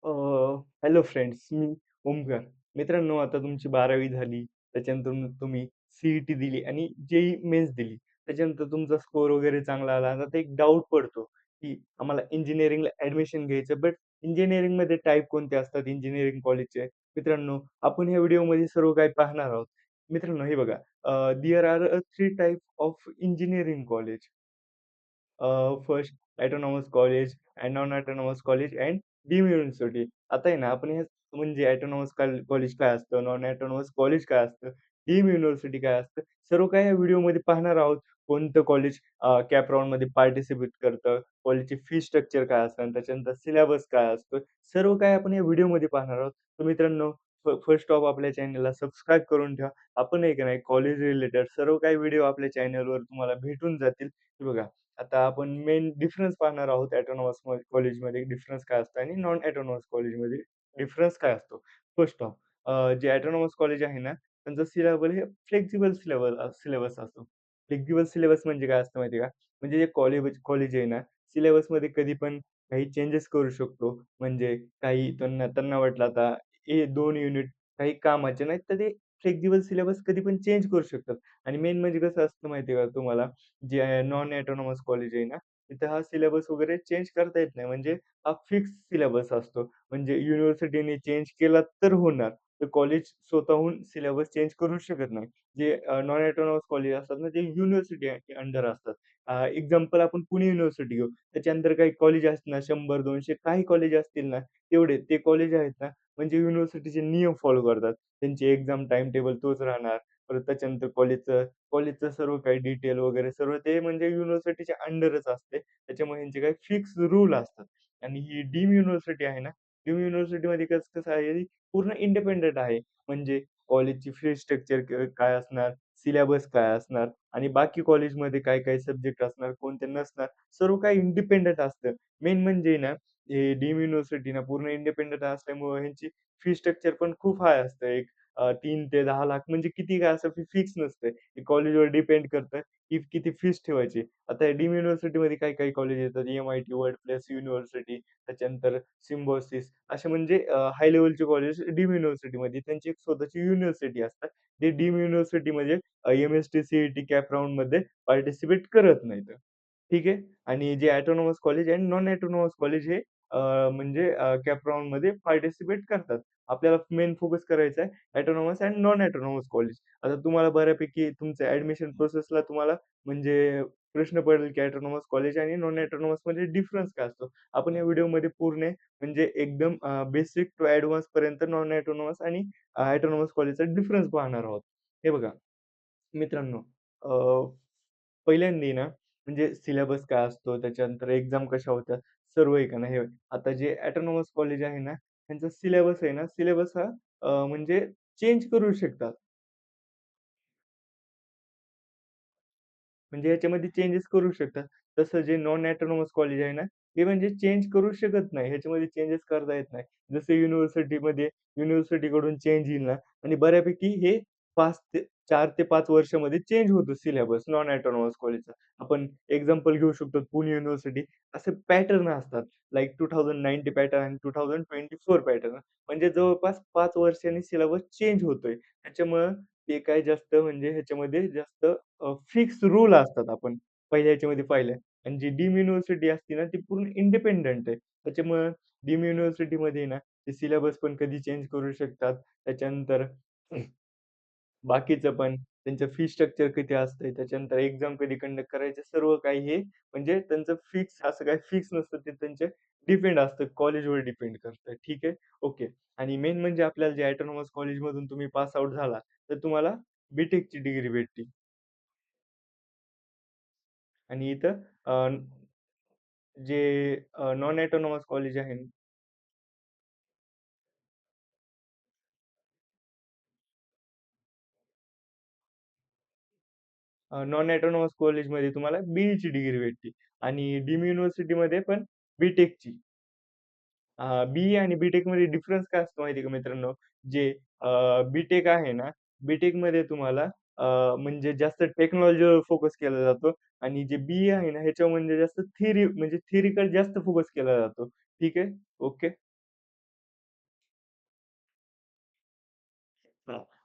अ, hello friends, मी ओमकार. मित्रांनो, आता तुमची 12वी झाली. त्याच्यानंतर तुम्ही सी-ई-टी दिली आणि जे-ई मेन्स दिली. त्याच्यानंतर तुमचा स्कोर वगैरे चांगला आला. आता एक डाऊट पडतो, की आम्हाला इंजिनिअरिंगला ॲडमिशन घ्यायचं, बट इंजिनिअरिंगमध्ये टाइप कोणते असतात इंजिनिअरिंग कॉलेजचे? मित्रांनो, आपण ह्या व्हिडिओमध्ये सर्व काही पाहणार आहोत. मित्रांनो, हे बघा, there are 3 type of engineering college. First autonomous college and non autonomous college and deemed university. आता आहे ना, आपण हे म्हणजे ऑटोनॉमस कॉलेज काय असतं, नॉन ऑटोनॉमस कॉलेज काय असतं, डीम्ड युनिव्हर्सिटी काय असतं, सर्व काही या व्हिडिओमध्ये पाहणार आहोत. कोणतं कॉलेज कॅप राउंडमध्ये पार्टिसिपेट करतं, कॉलेजची फी स्ट्रक्चर काय असतं, त्याच्यानंतर सिलेबस काय असतो, सर्व काही आपण या व्हिडिओमध्ये पाहणार आहोत. तर मित्रांनो, फर्स्ट ऑफ आपल्या चॅनलला सबस्क्राईब करून ठेवा. आपण आहे का नाही, कॉलेज रिलेटेड सर्व काही व्हिडिओ आपल्या चॅनलवर तुम्हाला भेटून जातील. हे बघा, आता आपण मेन डिफरन्स पाहणार आहोत ऑटोनॉमस कॉलेजमध्ये डिफरन्स काय असतं आणि नॉन ऑटोनॉमस कॉलेजमध्ये डिफरन्स काय असतो. फर्स्ट ऑफ जे ऑटोनॉमस कॉलेज आहे ना, त्यांचं सिलेबस हे फ्लेक्सिबल सिलेबस असतो. फ्लेक्सिबल सिलेबस म्हणजे काय असतं माहिती आहे का? म्हणजे जे कॉलेज कॉलेज आहे ना, सिलेबसमध्ये कधी पण काही चेंजेस करू शकतो. म्हणजे काही त्यांना त्यांना वाटलं आता हे 2 युनिट काही कामाचे नाहीत, तर ते फ्लेक्सिबल सिलेबस कधी पण चेंज करू शकतात. आणि मेन म्हणजे कसं असतं माहिती आहे का तुम्हाला? जे नॉन ऑटोनॉमस कॉलेज आहे ना, तिथं हा सिलेबस वगैरे चेंज करता येत नाही. म्हणजे हा फिक्स सिलेबस असतो. म्हणजे युनिव्हर्सिटीने चेंज केला तर होणार. तर कॉलेज स्वतःहून सिलेबस चेंज करू शकत नाही. जे नॉन ऑटोनॉमस कॉलेज असतात ना, ते युनिव्हर्सिटी अंडर असतात. एक्झाम्पल आपण पुणे युनिव्हर्सिटी घेऊ. त्याच्या अंदर काही कॉलेज असतील ना, 100-200 काही कॉलेज असतील ना, तेवढे ते कॉलेज आहेत ना, म्हणजे युनिव्हर्सिटीचे नियम फॉलो करतात. त्यांची एक्झाम टाईम टेबल तोच राहणार. परत त्याच्यानंतर कॉलेजचं सर्व काही डिटेल वगैरे सर्व ते म्हणजे युनिव्हर्सिटीच्या अंडरच असते. त्याच्यामुळे ह्यांचे काही फिक्स रूल असतात. आणि ही डीम युनिव्हर्सिटी आहे ना, डीम युनिव्हर्सिटीमध्ये कसं कसं आहे, ती पूर्ण इंडिपेंडंट आहे. म्हणजे कॉलेजची फी स्ट्रक्चर काय असणार, सिलेबस काय असणार आणि बाकी कॉलेजमध्ये काय-काय सब्जेक्ट असणार, कोणते नसणार, सर्व काही इंडिपेंडंट असतं. मेन म्हणजे ना, हे डीम युनिव्हर्सिटी ना पूर्ण इंडिपेंडंट असल्यामुळे ह्यांची फी स्ट्रक्चर पण खूप हाय असतं. 3 ते 10 लाख म्हणजे किती काय असं फिक्स नसतं. ते कॉलेजवर डिपेंड करतं, की किती फीस ठेवायची. आता डीम युनिव्हर्सिटीमध्ये काही-काही कॉलेज येतात. एम-आय-टी, वर्ल्ड प्लेस युनिव्हर्सिटी, त्याच्यानंतर सिम्बायोसिस असे म्हणजे हाय लेव्हलचे कॉलेज डीम युनिव्हर्सिटीमध्ये त्यांची एक स्वतःची युनिव्हर्सिटी असतात. ते डीम युनिव्हर्सिटीमध्ये एम-एस-टी, सी-ई-टी, कॅप राउंडमध्ये पार्टिसिपेट करत नाहीत. ठीक आहे. आणि जे ऑटोनॉमस कॉलेज आणि नॉन ऑटोनॉमस कॉलेज हे म्हणजे कॅप राउंडमध्ये पार्टिसिपेट करतात. आपल्याला मेन फोकस करायचा आहे autonomous end non autonomous college. आता तुम्हाला बऱ्यापैकी तुमच्या ॲडमिशन प्रोसेसला तुम्हाला म्हणजे प्रश्न पडेल की ऑटोनॉमस कॉलेज आणि नॉन ऑटोनॉमसमध्ये डिफरन्स काय असतो? आपण या व्हिडिओमध्ये पूर्ण म्हणजे एकदम बेसिक टू ॲडव्हान्स पर्यंत नॉन ऑटोनॉमस आणि ऑटोनॉमस कॉलेजचा डिफरन्स पाहणार आहोत. हे बघा मित्रांनो, अ, पहिल्यांदा ना म्हणजे सिलेबस काय असतो, त्याच्यानंतर एक्झाम कशा होतात, सर्व आहे का नाही हे आता जे ऑटोनॉमस कॉलेज आहे ना, त्यांचा सिलेबस आहे ना, सिलेबस हा म्हणजे चेंज करू शकतात. म्हणजे ह्याच्यामध्ये चेंजेस करू शकतात. तसं जे नॉन ऑटोनॉमस कॉलेज आहे ना, हे म्हणजे चेंज करू शकत नाही. ह्याच्यामध्ये चेंजेस करता येत नाही. जसं युनिव्हर्सिटीमध्ये युनिव्हर्सिटीकडून चेंज येईल ना आणि बऱ्यापैकी हे 4 ते 5 वर्षामध्ये चेंज होतो सिलेबस नॉन ऑटोनॉमस कॉलेजचा. आपण एक्झाम्पल घेऊ शकतो पुणे युनिव्हर्सिटी. असे पॅटर्न असतात. लाइक 2090 पॅटर्न आणि 2024 पॅटर्न. म्हणजे जवळपास 5 वर्षांनी सिलेबस चेंज होतोय. त्याच्यामुळं ते काय जास्त म्हणजे ह्याच्यामध्ये जास्त फिक्स रूल असतात आपण पहिल्या ह्याच्यामध्ये पाहिलं आणि जी डीम युनिव्हर्सिटी असते ना, ती पूर्ण इंडिपेंडंट आहे. त्याच्यामुळं डीम युनिव्हर्सिटीमध्ये ना, ते सिलेबस पण कधी चेंज करू शकतात. त्याच्यानंतर बाकीचं पण त्यांचं फी स्ट्रक्चर किती असतंय, त्याच्यानंतर एक्झाम कधी कंडक्ट करायचे, सर्व काही हे म्हणजे त्यांचं फिक्स असं काही फिक्स नसतं. ते त्यांचे डिपेंड असतं, कॉलेजवर डिपेंड करतं. ठीक आहे, ओके. आणि मेन म्हणजे आपल्याला जे ऑटोनॉमस कॉलेजमधून तुम्ही पास आउट झाला, तर तुम्हाला बी-टेकची डिग्री भेटते. आणि इथं जे नॉन ऑटोनॉमस कॉलेज आहे नॉन ऑटोनॉमस कॉलेजमध्ये तुम्हाला बी-ईची डिग्री भेटते आणि डीम युनिव्हर्सिटीमध्ये पण बी-टेकची. बी-ई आणि बी-टेकमध्ये डिफरन्स काय असतो माहिती आहे का मित्रांनो? जे बी-टेक आहे ना, बी-टेकमध्ये तुम्हाला म्हणजे जास्त टेक्नॉलॉजीवर फोकस केला जातो आणि जे बी-ई आहे ना, ह्याच्यावर म्हणजे जास्त थिअरी म्हणजे थिअरिकल जास्त फोकस केला जातो. ठीक आहे? ओके.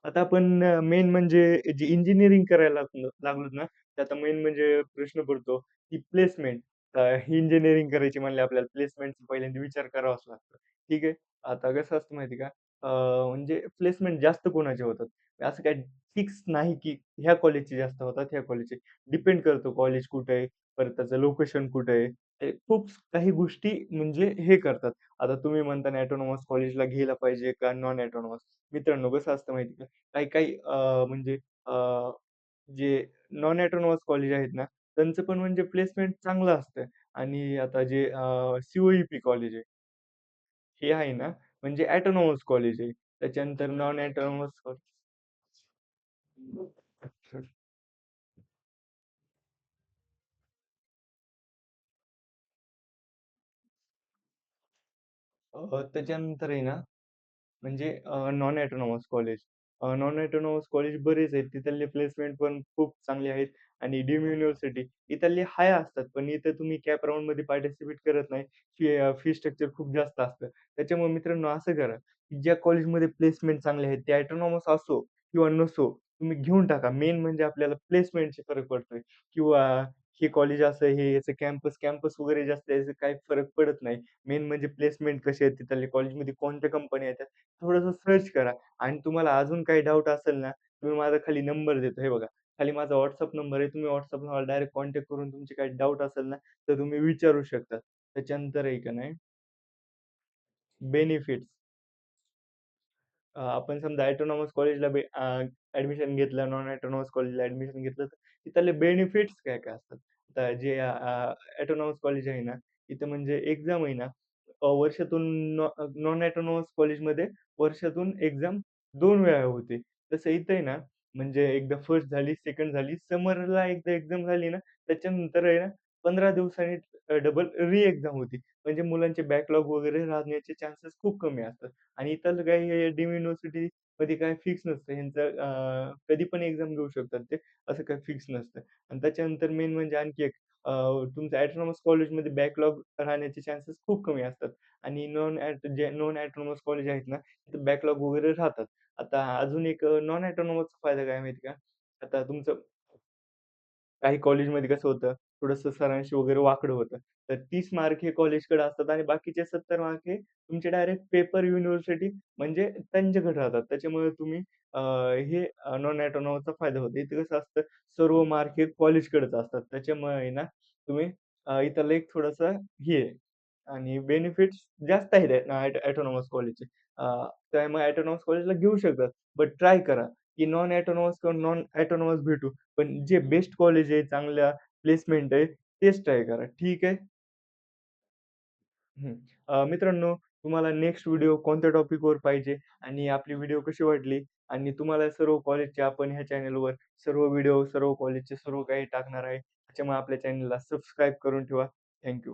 आता आपण मेन म्हणजे जे इंजिनिअरिंग करायला लागलोत ना, तर आता मेन म्हणजे प्रश्न पडतो, की प्लेसमेंट. इंजिनिअरिंग करायची म्हणले आपल्याला प्लेसमेंटचा पहिल्यांदा विचार करावाच लागतो. ठीक आहे. आता कसं असतं माहिती आहे का? म्हणजे प्लेसमेंट जास्त कोणाचे होतात. असं काही फिक्स नाही, की ह्या कॉलेजचे जास्त होतात, ह्या कॉलेजचे. डिपेंड करतो कॉलेज कुठे आहे, परत त्याचं लोकेशन कुठे आहे. ते खूप काही गोष्टी म्हणजे हे करतात. आता तुम्ही म्हणता ना ऑटोनॉमस कॉलेजला घ्यायला पाहिजे का नॉन ऑटोनॉमस? मित्रांनो कसं असतं माहिती आहे का? काही-काही म्हणजे जे नॉन ऑटोनॉमस कॉलेज आहेत ना, त्यांचं पण म्हणजे प्लेसमेंट चांगलं असतं आणि आता जे सी कॉलेज आहे, हे आहे ना, म्हणजे ऑटोनॉमस कॉलेज आहे. त्याच्यानंतर नॉन ऑटोनॉमस कॉलेज त्याच्यानंतर आहे ना म्हणजे non autonomous college. Non autonomous college बरेच आहेत. तिथले प्लेसमेंट पण खूप चांगले आहेत आणि डीम्ड युनिव्हर्सिटी इथले हाय असतात. पण इथं तुम्ही कॅप राउंडमध्ये पार्टिसिपेट करत नाही. फी स्ट्रक्चर खूप जास्त असतं. त्याच्यामुळे मित्रांनो असं करा, की ज्या कॉलेजमध्ये प्लेसमेंट चांगले आहेत, ते ऑटोनॉमस असो किंवा नसो, तुम्ही घेऊन टाका. मेन म्हणजे आपल्याला प्लेसमेंटचे फरक पडतोय किंवा हे कॉलेज असं हे याचं कॅम्पस वगैरे जास्त आहे, याचा काही फरक पडत नाही. मेन म्हणजे प्लेसमेंट कसे आहेत तिथले कॉलेजमध्ये कोणत्या कंपन्या येतात थोडंसं सर्च करा आणि तुम्हाला अजून काही डाऊट असेल ना, तुम्ही माझा खाली नंबर देतो. हे बघा, खाली माझा WhatsApp नंबर आहे. तुम्ही WhatsAppला मला डायरेक्ट कॉन्टॅक्ट करून तुमचे काही डाऊट असेल ना, तर तुम्ही विचारू शकता. त्याच्यानंतर आहे का नाही बेनिफिट्स आपण समजा ऑटोनॉमस कॉलेजला ॲडमिशन घेतलं, नॉन ऑटोनॉमस कॉलेजला ॲडमिशन घेतलं, तर तिथले बेनिफिट्स काय-काय असतात? आता जे ऑटोनॉमस कॉलेज आहे ना, तिथं म्हणजे एक्झाम आहे ना, वर्षातून नॉन ऑटोनॉमस कॉलेजमध्ये वर्षातून एक्झाम 2 वेळा होते. तसं इथं आहे ना, म्हणजे एकदा फर्स्ट झाली, सेकंड झाली. समरला एकदा एक्झाम झाली ना, त्याच्यानंतर आहे ना, 15 दिवसांनी डबल एक्झाम होती. म्हणजे मुलांचे बॅकलॉग वगैरे राहण्याचे चान्सेस खूप कमी असतात. आणि इतर काही डीम्ड युनिव्हर्सिटीमध्ये काही फिक्स नसतं. ह्यांचं कधी पण एक्झाम घेऊ शकतात ते, असं काही फिक्स नसतं. आणि त्याच्यानंतर मेन म्हणजे आणखी एक तुमचं ऑटोनॉमस कॉलेजमध्ये बॅकलॉग राहण्याचे चान्सेस खूप कमी असतात आणि जे नॉन ऑटोनॉमस कॉलेज आहेत ना, तिथे बॅकलॉग वगैरे राहतात. आता अजून एक नॉन ऑटोनॉमसचा फायदा काय माहिती का? आता तुमचं काही कॉलेजमध्ये कसं होतं, थोडंसं सरांशी वगैरे वाकडं होतं. तर 30 मार्क हे कॉलेजकडे असतात आणि बाकीचे 70 मार्क हे तुमचे डायरेक्ट पेपर युनिव्हर्सिटी म्हणजे त्यांच्याकडे राहतात. त्याच्यामुळे तुम्ही हे नॉन ऑटोनॉमसचा फायदा होतो. इथे कसं असतं, सर्व मार्क हे कॉलेजकडेच असतात. त्याच्यामुळे आहे ना, तुम्ही इथलं एक थोडंसं हे आहे आणि बेनिफिट्स जास्त आहेत ऑटोनॉमस कॉलेजचे. त्यामुळे ऑटोनॉमस कॉलेजला घेऊ शकतात. बट ट्राय करा, की नॉन ऑटोनॉमस किंवा नॉन ऑटोनॉमस भेटू. पण जे बेस्ट कॉलेज आहे, चांगल्या प्लेसमेंट आहे, तेच ट्राय करा. ठीक आहे? हं. मित्रांनो, तुम्हाला नेक्स्ट व्हिडिओ कोणत्या टॉपिकवर पाहिजे आणि आपली व्हिडिओ कशी वाटली आणि तुम्हाला सर्व कॉलेजचे आपण ह्या चॅनलवर सर्व व्हिडिओ, सर्व कॉलेजचे सर्व काही टाकणार आहे. त्याच्यामुळे आपल्या चॅनलला सबस्क्राईब करून ठेवा. थँक